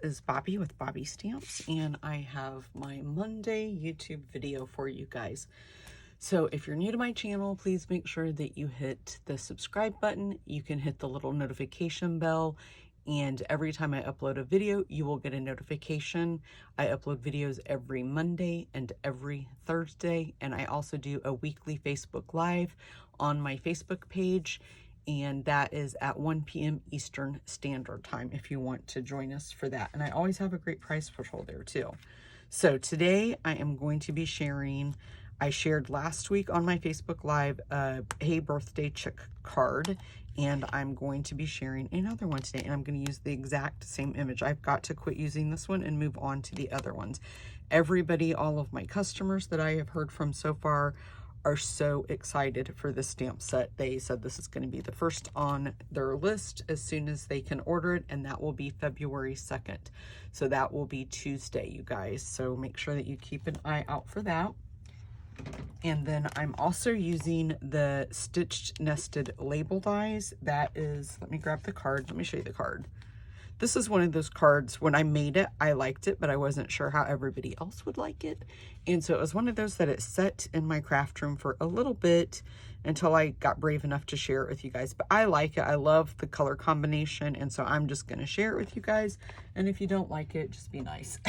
is Bobby with Bobby Stamps, and I have my Monday YouTube video for you guys. So if you're new to my channel, please make sure that you hit the subscribe button. You can hit the little notification bell, and every time I upload a video, you will get a notification. I upload videos every Monday and every Thursday, and I also do a weekly Facebook Live on my Facebook page, and that is at 1 p.m. Eastern Standard Time if you want to join us for that. And I always have a great prize patrol there too. So today I am going to be sharing, I shared last week on my Facebook Live a Hey Birthday Chick card, and I'm going to be sharing another one today, and I'm going to use the exact same image. I've got to quit using this one and move on to the other ones. Everybody, all of my customers that I have heard from so far are so excited for this stamp set. They said this is going to be the first on their list as soon as they can order it, and that will be February 2nd. So that will be Tuesday, you guys. So make sure that you keep an eye out for that. And then I'm also using the stitched nested label dies. That is, let me grab the card. Let me show you the card. This is one of those cards, when I made it, I liked it, but I wasn't sure how everybody else would like it. And so it was one of those that it sat in my craft room for a little bit until I got brave enough to share it with you guys. But I like it. I love the color combination. And so I'm just going to share it with you guys. And if you don't like it, just be nice.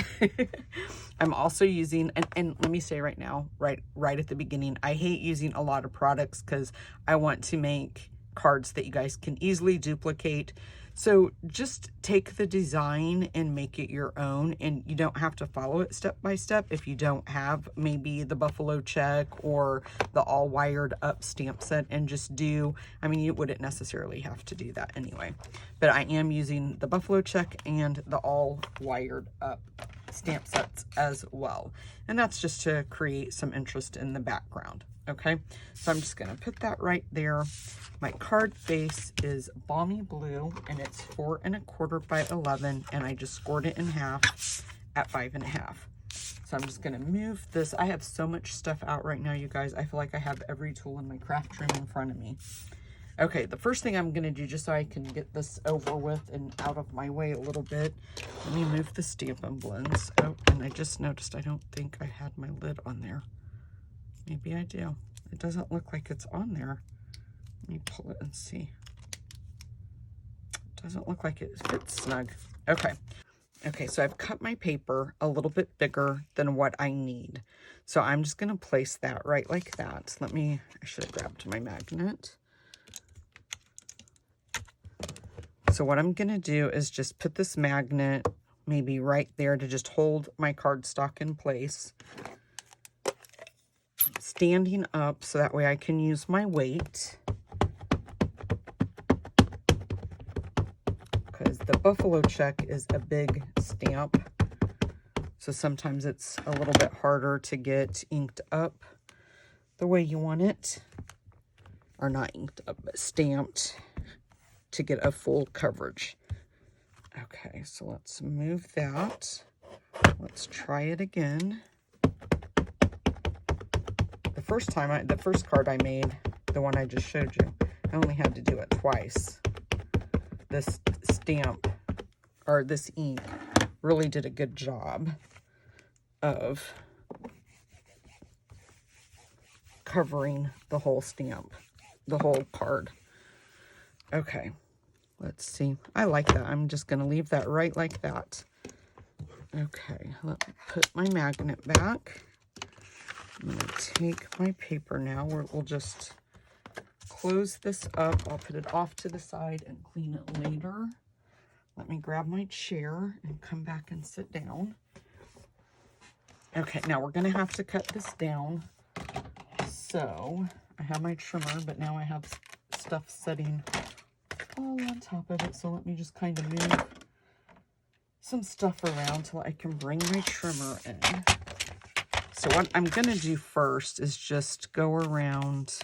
I'm also using, and let me say right now, right at the beginning, I hate using a lot of products because I want to make cards that you guys can easily duplicate. So just take the design and make it your own, and you don't have to follow it step by step if you don't have maybe the buffalo check or the all wired up stamp set, and just do, I mean, you wouldn't necessarily have to do that anyway, but I am using the buffalo check and the all wired up stamp sets as well, and that's just to create some interest in the background. Okay, so I'm just gonna put that right there. My card face is Balmy Blue, and it's 4 1/4 by 11, and I just scored it in half at 5 1/2. So I'm just gonna move this. I have so much stuff out right now, you guys. I feel like I have every tool in my craft room in front of me. Okay, the first thing I'm gonna do, just so I can get this over with and out of my way a little bit, let me move the Stampin' blends. Oh, and I just noticed I don't think I had my lid on there. Maybe I do. It doesn't look like it's on there. Let me pull it and see. It doesn't look like it fits snug. Okay. Okay, so I've cut my paper a little bit bigger than what I need. So I'm just going to place that right like that. Let me, I should have grabbed my magnet. So what I'm going to do is just put this magnet maybe right there to just hold my cardstock in place. Standing up so that way I can use my weight, because the buffalo check is a big stamp, so sometimes it's a little bit harder to get inked up the way you want it, or not inked up but stamped to get a full coverage. Okay, so let's move that. Let's try it again. The first card I made, the one I just showed you, I only had to do it twice. This stamp, or this ink, really did a good job of covering the whole stamp, the whole card. Okay, let's see. I like that. I'm just going to leave that right like that. Okay, let me put my magnet back. I'm going to take my paper now, where we'll just close this up. I'll put it off to the side and clean it later. Let me grab my chair and come back and sit down. Okay, now we're going to have to cut this down. So I have my trimmer, but now I have stuff sitting all on top of it. So let me just kind of move some stuff around till I can bring my trimmer in. So what I'm going to do first is just go around.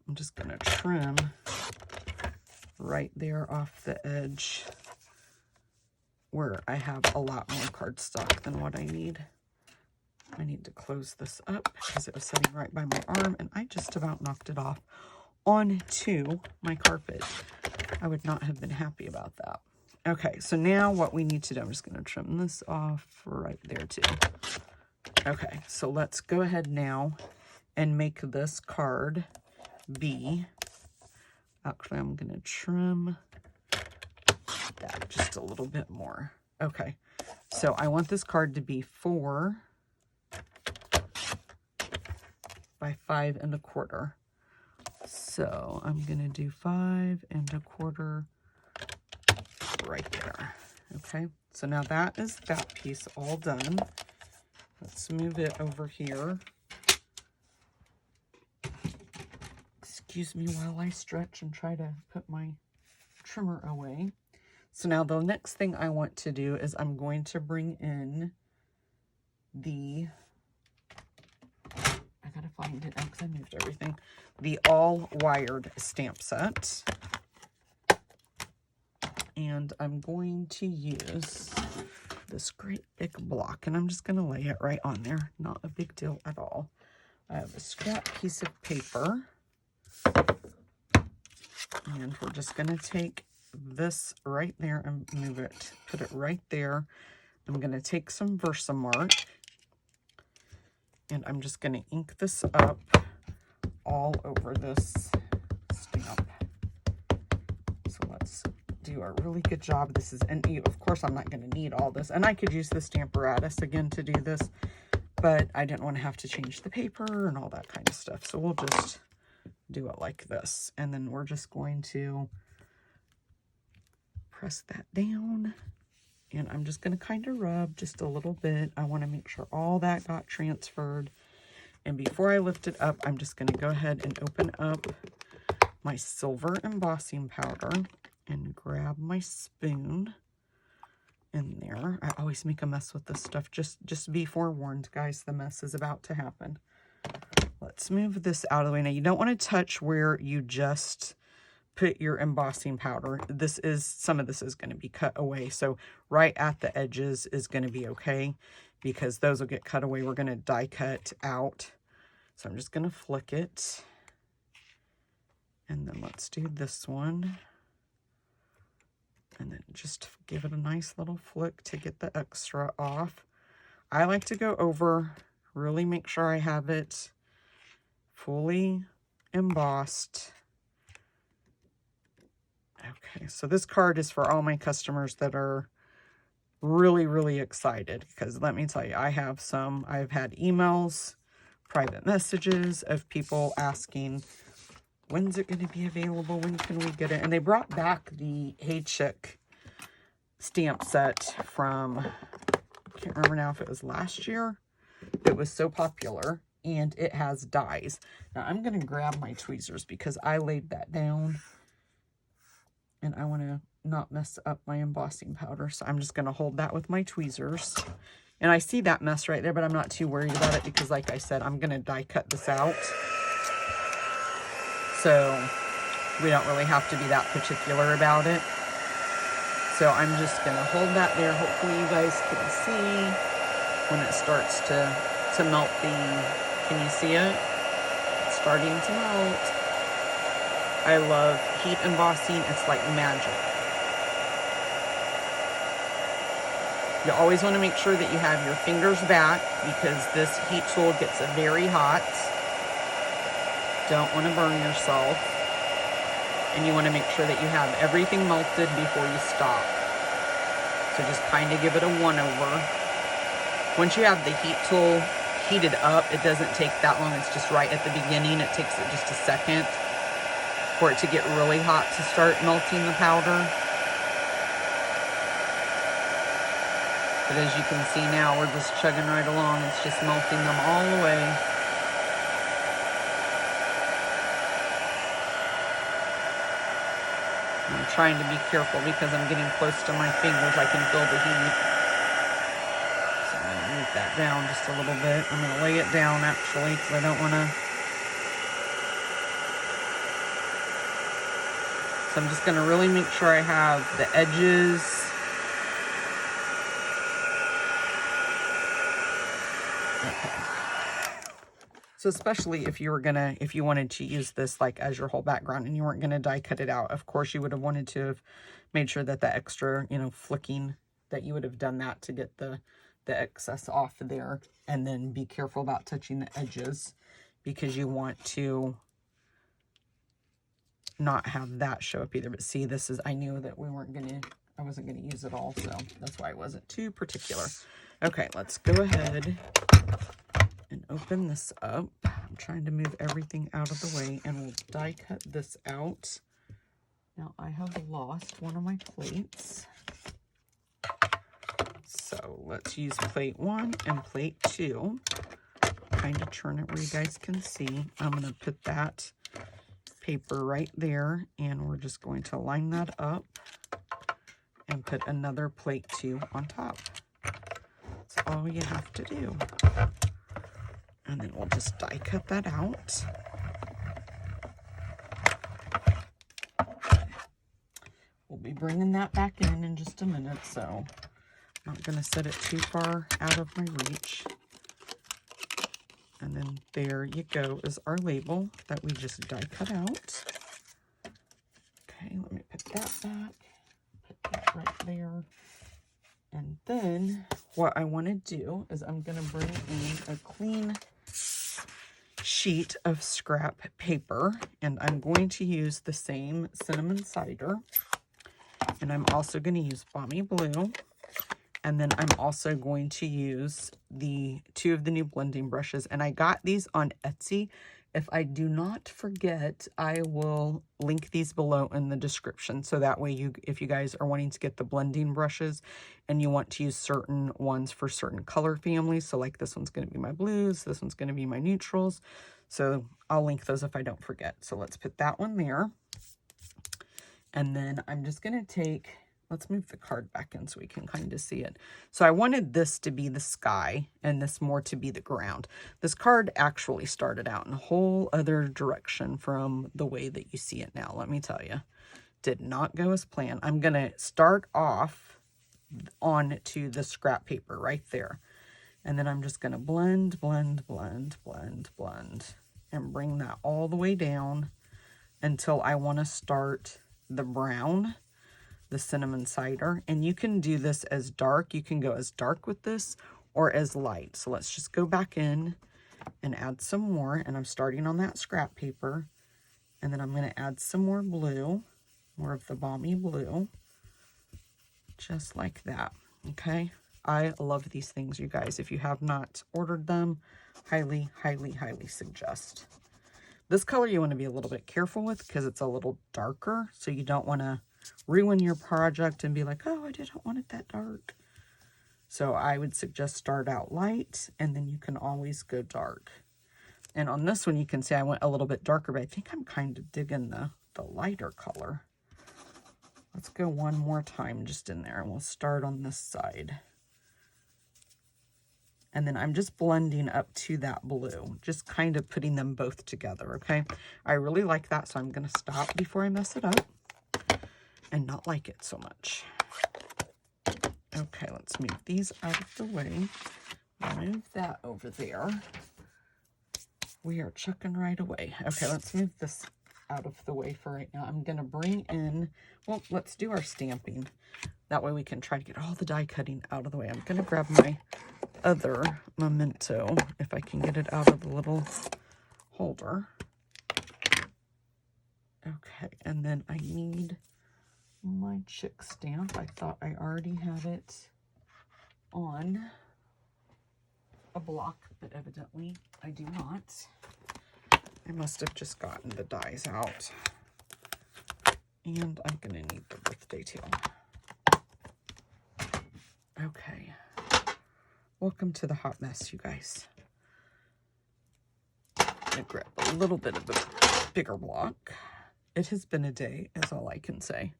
I'm just going to trim right there off the edge where I have a lot more cardstock than what I need. I need to close this up because it was sitting right by my arm and I just about knocked it off onto my carpet. I would not have been happy about that. Okay, so now what we need to do, I'm just going to trim this off right there too. Okay, so let's go ahead now and make this card be, actually I'm going to trim that just a little bit more. Okay, so I want this card to be 4 by 5 1/4. So I'm going to do 5 1/4 right there. Okay, so now that is that piece all done. Let's move it over here. Excuse me while I stretch and try to put my trimmer away. So now the next thing I want to do is I'm going to bring in the, I gotta find it now because I moved everything, the all wired stamp set. And I'm going to use this great big block, and I'm just going to lay it right on there. Not a big deal at all. I have a scrap piece of paper, and we're just going to take this right there and move it, put it right there. I'm going to take some Versamark, and I'm just going to ink this up all over this stamp. So let's do a really good job. This is, and of course I'm not going to need all this, and I could use the Stamparatus again to do this, but I didn't want to have to change the paper and all that kind of stuff. So we'll just do it like this, and then we're just going to press that down, and I'm just going to kind of rub just a little bit. I want to make sure all that got transferred, and before I lift it up, I'm just going to go ahead and open up my silver embossing powder and grab my spoon in there. I always make a mess with this stuff. Just be forewarned, guys, the mess is about to happen. Let's move this out of the way. Now, you don't want to touch where you just put your embossing powder. Some of this is going to be cut away. So right at the edges is going to be okay, because those will get cut away. We're going to die cut out. So I'm just going to flick it. And then let's do this one. And then just give it a nice little flick to get the extra off. I like to go over, really make sure I have it fully embossed. Okay, so this card is for all my customers that are really, really excited, because let me tell you, I've had emails, private messages of people asking, when's it going to be available? When can we get it? And they brought back the Hey Chick stamp set from, I can't remember now if it was last year. It was so popular, and it has dies. Now I'm going to grab my tweezers because I laid that down, and I want to not mess up my embossing powder. So I'm just going to hold that with my tweezers. And I see that mess right there, but I'm not too worried about it because, like I said, I'm going to die cut this out. So we don't really have to be that particular about it. So I'm just going to hold that there. Hopefully you guys can see when it starts to melt can you see it? It's starting to melt. I love heat embossing. It's like magic. You always want to make sure that you have your fingers back, because this heat tool gets very hot. Don't want to burn yourself. And you want to make sure that you have everything melted before you stop. So just kind of give it a once-over. Once you have the heat tool heated up, it doesn't take that long. It's just right at the beginning. It takes it just a second for it to get really hot to start melting the powder. But as you can see now, we're just chugging right along. It's just melting them all away. I'm trying to be careful because I'm getting close to my fingers. I can feel the heat. So I'm going to move that down just a little bit. I'm going to lay it down actually because I don't want to. So I'm just going to really make sure I have the edges. So especially if you were gonna, if you wanted to use this like as your whole background and you weren't gonna die cut it out, of course you would have wanted to have made sure that the extra, you know, flicking, that you would have done that to get the excess off there. And then be careful about touching the edges, because you want to not have that show up either. But see, this is, I knew that we weren't gonna, I wasn't gonna use it all, so that's why I wasn't too particular. Okay, let's go ahead and open this up. I'm trying to move everything out of the way, and we'll die cut this out. Now I have lost one of my plates, so let's use plate 1 and plate 2. Kind of turn it where you guys can see. I'm going to put that paper right there, and we're just going to line that up and put another plate 2 on top. That's all you have to do. And then we'll just die cut that out. We'll be bringing that back in just a minute, so I'm not going to set it too far out of my reach. And then there you go is our label that we just die cut out. Okay, let me put that back. Put that right there. And then what I want to do is I'm going to bring in a clean sheet of scrap paper, and I'm going to use the same cinnamon cider, and I'm also going to use Balmy Blue, and then I'm also going to use the 2 of the new blending brushes, and I got these on Etsy. If I do not forget, I will link these below in the description, so that way you, if you guys are wanting to get the blending brushes and you want to use certain ones for certain color families, so like this one's going to be my blues, this one's going to be my neutrals, so I'll link those if I don't forget. So let's put that one there, and then I'm just going to take, let's move the card back in so we can kind of see it. So I wanted this to be the sky and this more to be the ground. This card actually started out in a whole other direction from the way that you see it now. Let me tell you, did not go as planned. I'm going to start off onto the scrap paper right there. And then I'm just going to blend, blend, blend, blend, blend, and bring that all the way down until I want to start the brown, the cinnamon cider. And you can do this as dark. You can go as dark with this or as light. So let's just go back in and add some more. And I'm starting on that scrap paper. And then I'm going to add some more blue, more of the Balmy Blue, just like that. Okay. I love these things, you guys. If you have not ordered them, highly, highly, highly suggest. This color you want to be a little bit careful with because it's a little darker. So you don't want to ruin your project and be like, oh, I didn't want it that dark. So I would suggest start out light, and then you can always go dark. And on this one, you can see I went a little bit darker, but I think I'm kind of digging the lighter color. Let's go one more time just in there, and we'll start on this side. And then I'm just blending up to that blue, just kind of putting them both together, okay? I really like that, so I'm going to stop before I mess it up and not like it so much. Okay, let's move these out of the way. Move that over there. We are chucking right away. Okay, let's move this out of the way for right now. I'm going to bring in, well, let's do our stamping. That way we can try to get all the die cutting out of the way. I'm going to grab my other memento, if I can get it out of the little holder. Okay, and then I need my chick stamp. I thought I already had it on a block, but evidently I do not. I must have just gotten the dies out. And I'm going to need the birthday too. Okay. Welcome to the hot mess, you guys. I'm going to grab a little bit of the bigger block. It has been a day, is all I can say.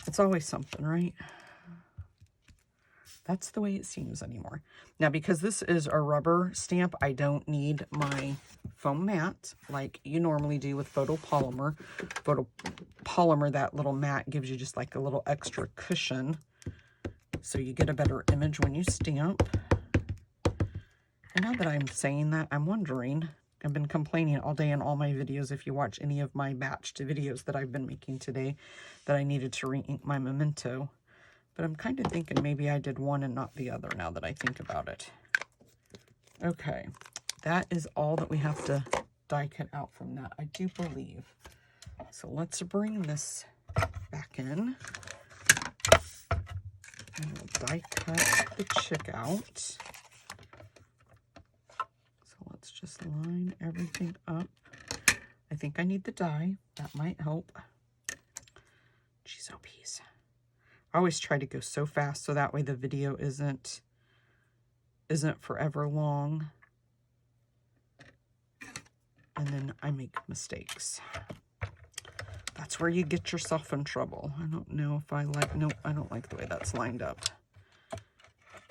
It's always something, right? That's the way it seems anymore. Now, because this is a rubber stamp, I don't need my foam mat like you normally do with photopolymer. Photopolymer, that little mat gives you just like a little extra cushion, so you get a better image when you stamp. Now that I'm saying that, I'm wondering, I've been complaining all day in all my videos, if you watch any of my batched videos that I've been making today, that I needed to re-ink my memento. But I'm kind of thinking maybe I did one and not the other now that I think about it. Okay, that is all that we have to die cut out from that, I do believe. So let's bring this back in. And we'll die cut the chick out. So let's just line everything up. I think I need the die. That might help. Jeez, oh peas. I always try to go so fast so that way the video isn't forever long. And then I make mistakes. That's where you get yourself in trouble. I don't know if I like, nope, I don't like the way that's lined up.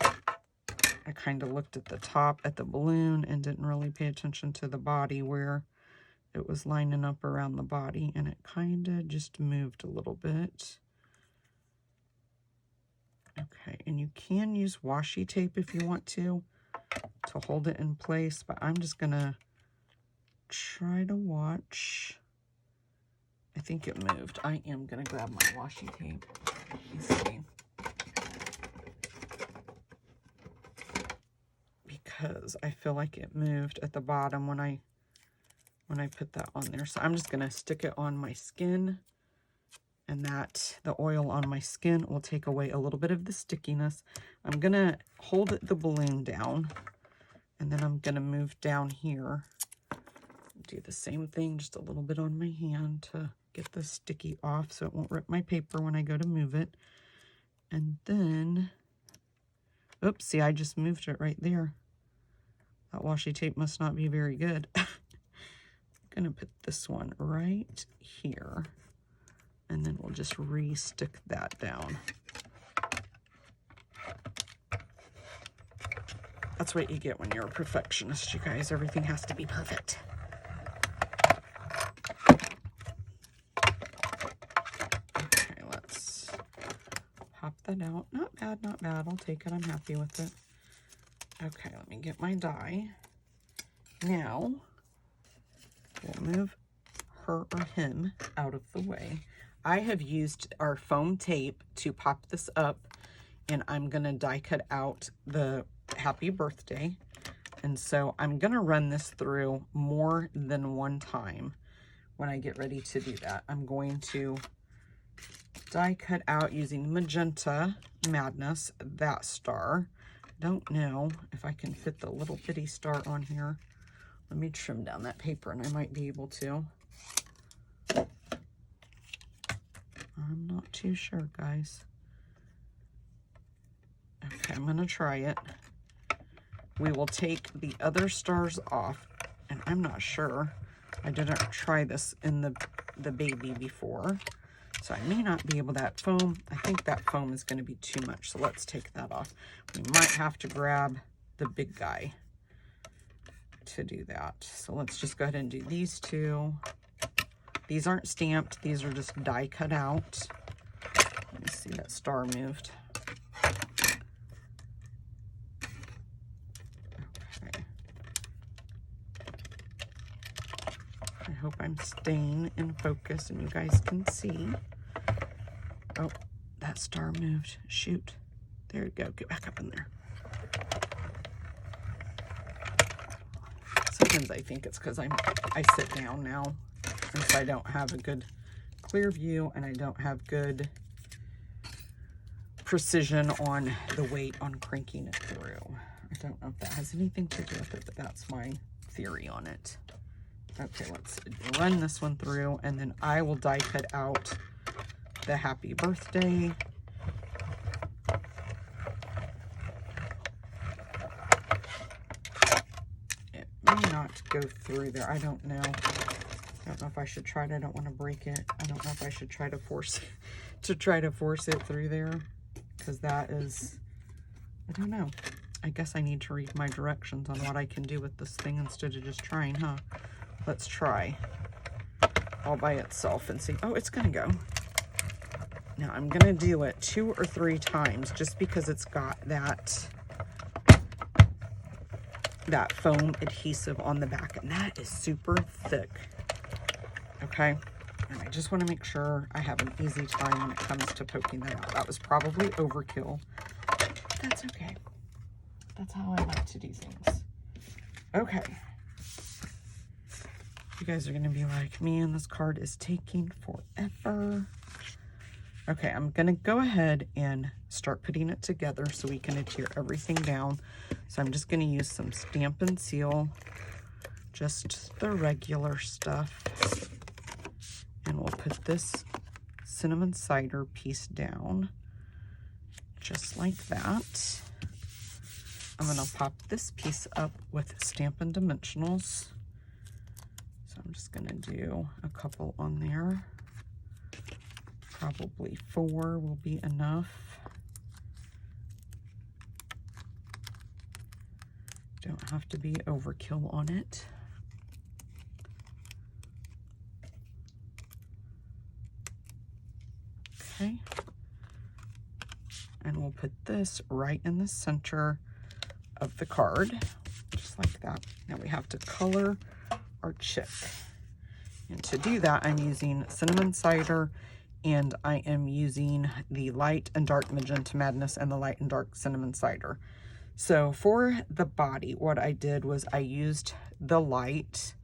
I kind of looked at the top at the balloon and didn't really pay attention to the body where it was lining up around the body, and it kind of just moved a little bit. Okay, and you can use washi tape if you want to hold it in place, but I'm just gonna try to watch. I think it moved. I am gonna grab my washi tape. Let's see. Because I feel like it moved at the bottom when I put that on there. So I'm just gonna stick it on my skin, and that the oil on my skin will take away a little bit of the stickiness. I'm gonna hold the balloon down, and then I'm gonna move down here. Do the same thing, just a little bit on my hand to get the sticky off so it won't rip my paper when I go to move it. And then, oops, see, I just moved it right there. That washi tape must not be very good. I'm gonna put this one right here, and then we'll just re-stick that down. That's what you get when you're a perfectionist, you guys. Everything has to be perfect. Okay, let's pop that out. Not bad, not bad. I'll take it. I'm happy with it. Okay, let me get my die. Now, we'll move her or him out of the way. I have used our foam tape to pop this up, and I'm gonna die cut out the happy birthday. And so I'm gonna run this through more than one time when I get ready to do that. I'm going to die cut out using Magenta Madness, that star. Don't know if I can fit the little bitty star on here. Let me trim down that paper and I might be able to. I'm not too sure, guys. Okay, I'm gonna try it. We will take the other stars off, and I'm not sure. I didn't try this in the baby before, so I may not be able, that foam, I think that foam is going to be too much, so let's take that off. We might have to grab the big guy to do that. So let's just go ahead and do these two. These aren't stamped, these are just die cut out. Let me see, that star moved. Okay. I hope I'm staying in focus and you guys can see. Oh, that star moved. Shoot. There you go. Get back up in there. Sometimes I think it's because I sit down now, and so I don't have a good clear view, and I don't have good precision on the weight on cranking it through. I don't know if that has anything to do with it, but that's my theory on it. Okay, let's run this one through, and then I will die cut out the happy birthday. It may not go through there. I don't know. I don't know if I should try it. I don't want to break it. I don't know if I should try to force it through there, because that is, I don't know. I guess I need to read my directions on what I can do with this thing instead of just trying, huh? Let's try all by itself and see. Oh, it's gonna go. Now I'm gonna do it 2 or 3 times just because it's got that that foam adhesive on the back, and that is super thick. Okay, and I just want to make sure I have an easy time when it comes to poking that out. That was probably overkill. That's okay. That's how I like to do things. Okay. You guys are going to be like, man, this card is taking forever. Okay, I'm going to go ahead and start putting it together so we can adhere everything down. So I'm just going to use some Stampin' Seal, just the regular stuff. And we'll put this cinnamon cider piece down, just like that. I'm going to pop this piece up with Stampin' Dimensionals. So I'm just going to do a couple on there. Probably 4 will be enough. Don't have to be overkill on it. Okay. And we'll put this right in the center of the card, just like that. Now we have to color our chick. And to do that, I'm using Cinnamon Cider, and I am using the Light and Dark Magenta Madness and the Light and Dark Cinnamon Cider. So for the body, what I did was I used the light,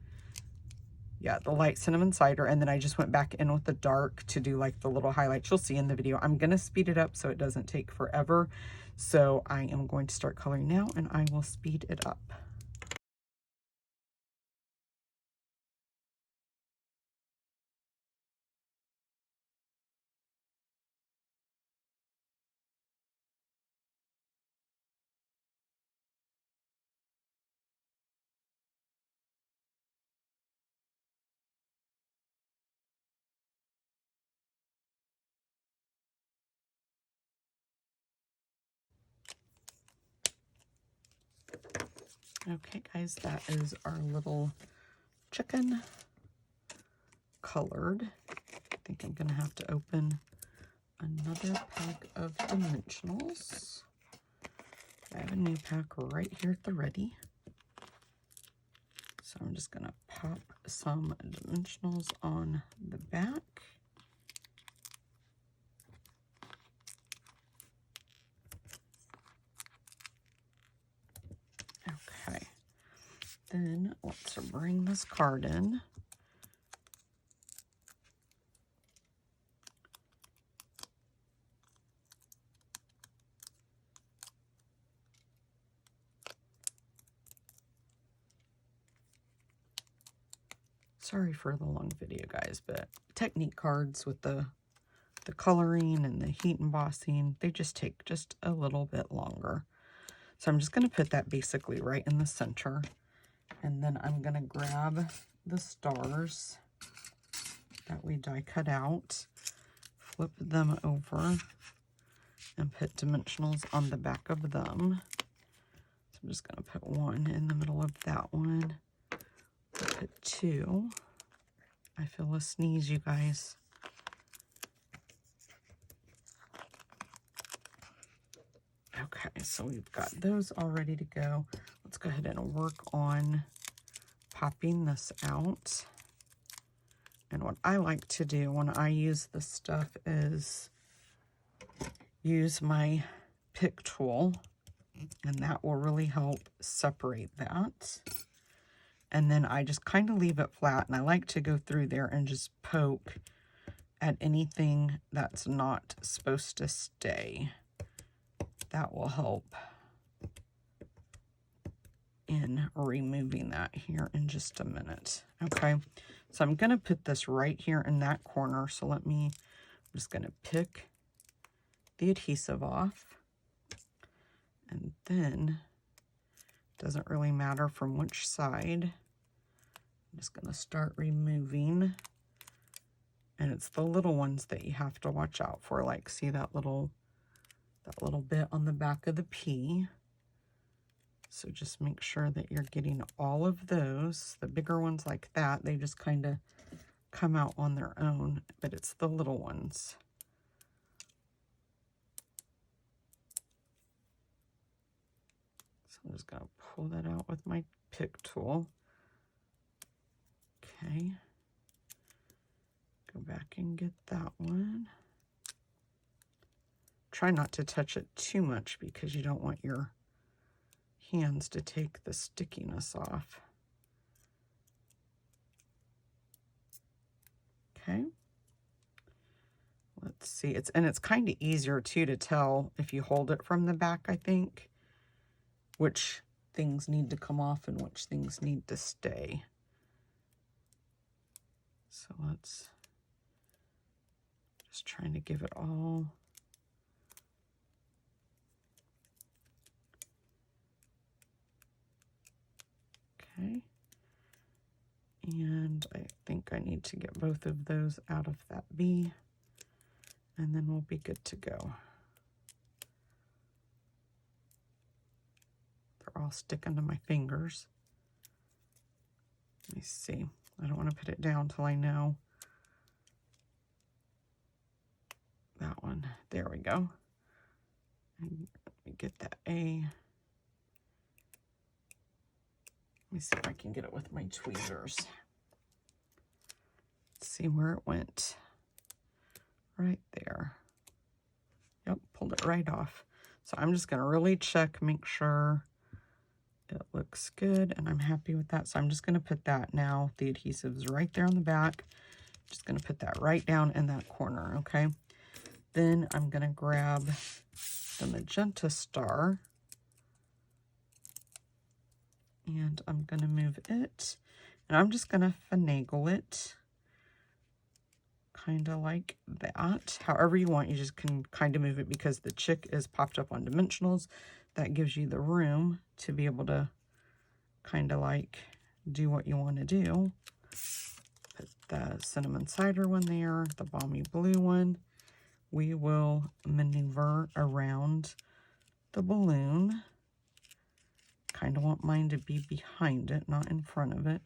the light Cinnamon Cider, and then I just went back in with the dark to do like the little highlights you'll see in the video. I'm going to speed it up so it doesn't take forever. So I am going to start coloring now, and I will speed it up. Okay, guys, that is our little chicken colored. I think I'm going to have to open another pack of dimensionals. I have a new pack right here at the ready. So I'm just going to pop some dimensionals on the back. Okay. Then let's bring this card in. Sorry for the long video, guys, but technique cards with the coloring and the heat embossing, they just take just a little bit longer. So I'm just going to put that basically right in the center. And then I'm going to grab the stars that we die cut out, flip them over, and put dimensionals on the back of them. So I'm just going to put 1 in the middle of that one. Put 2. I feel a sneeze, you guys. Okay, so we've got those all ready to go. Let's go ahead and work on popping this out. And what I like to do when I use this stuff is use my pick tool, and that will really help separate that. And then I just kind of leave it flat, and I like to go through there and just poke at anything that's not supposed to stay. That will help in removing that here in just a minute. Okay, so I'm going to put this right here in that corner. So I'm just going to pick the adhesive off, and then it doesn't really matter from which side. I'm just going to start removing, and it's the little ones that you have to watch out for. Like, see that little bit on the back of the P. So just make sure that you're getting all of those. The bigger ones like that, they just kind of come out on their own, but it's the little ones. So I'm just going to pull that out with my pick tool. Okay. Go back and get that one. Try not to touch it too much because you don't want your hands to take the stickiness off. Okay. Let's see. It's kind of easier too to tell if you hold it from the back, I think, which things need to come off and which things need to stay. So let's just trying to give it all. Okay. And I think I need to get both of those out of that B, and then we'll be good to go. They're all sticking to my fingers. Let me see. I don't want to put it down till I know. That one. There we go. And let me get that A. Let me see if I can get it with my tweezers. Let's see where it went. Right there. Yep, pulled it right off. So I'm just going to really check, make sure it looks good, and I'm happy with that. So I'm just going to put that now. The adhesive's right there on the back. Just going to put that right down in that corner, okay? Then I'm going to grab the magenta star. And I'm going to move it, and I'm just going to finagle it kind of like that. However you want, you just can kind of move it because the chick is popped up on dimensionals. That gives you the room to be able to kind of like do what you want to do. Put the cinnamon cider one there, the balmy blue one. We will maneuver around the balloon. Kind of want mine to be behind it, not in front of it.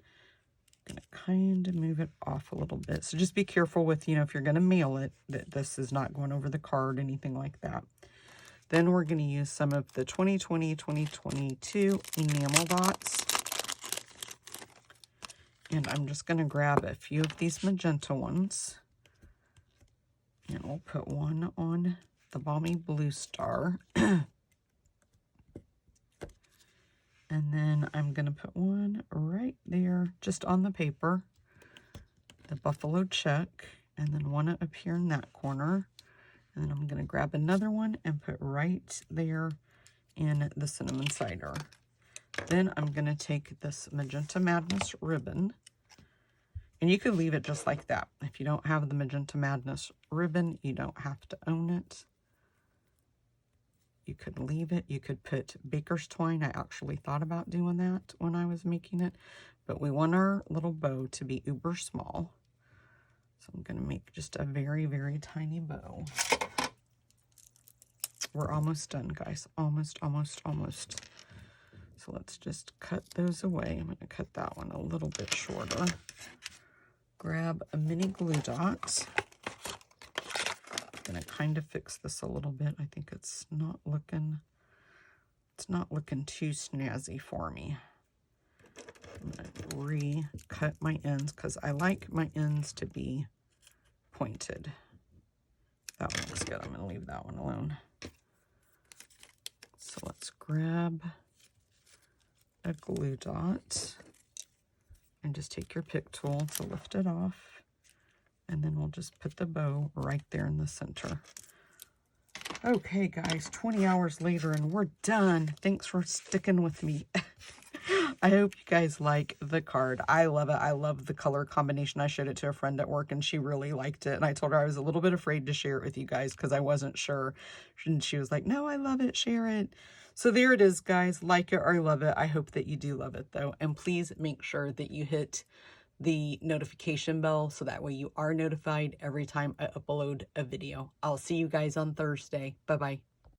I'm going to kind of move it off a little bit. So just be careful with, you know, if you're going to mail it, that this is not going over the card, anything like that. Then we're going to use some of the 2020-2022 enamel dots. And I'm just going to grab a few of these magenta ones. And we'll put one on the balmy blue star. And then I'm going to put one right there, just on the paper, the buffalo check, and then one up here in that corner. And then I'm going to grab another one and put right there in the cinnamon cider. Then I'm going to take this Magenta Madness ribbon, and you could leave it just like that. If you don't have the Magenta Madness ribbon, you don't have to own it. You could leave it. You could put baker's twine. I actually thought about doing that when I was making it, but we want our little bow to be uber small. So I'm going to make just a very, very tiny bow. We're almost done, guys. Almost, almost, almost. So let's just cut those away. I'm going to cut that one a little bit shorter. Grab a mini glue dot. Gonna kind of fix this a little bit. I think it's not looking too snazzy for me. I'm gonna recut my ends because I like my ends to be pointed. That one looks good. I'm gonna leave that one alone. So let's grab a glue dot and just take your pick tool to lift it off. And then we'll just put the bow right there in the center. Okay, guys, 20 hours later and we're done. Thanks for sticking with me. I hope you guys like the card. I love it. I love the color combination. I showed it to a friend at work and she really liked it. And I told her I was a little bit afraid to share it with you guys because I wasn't sure. And she was like, no, I love it. Share it. So there it is, guys. Like it or love it. I hope that you do love it, though. And please make sure that you hit the notification bell so that way you are notified every time I upload a video. I'll see you guys on Thursday. Bye-bye.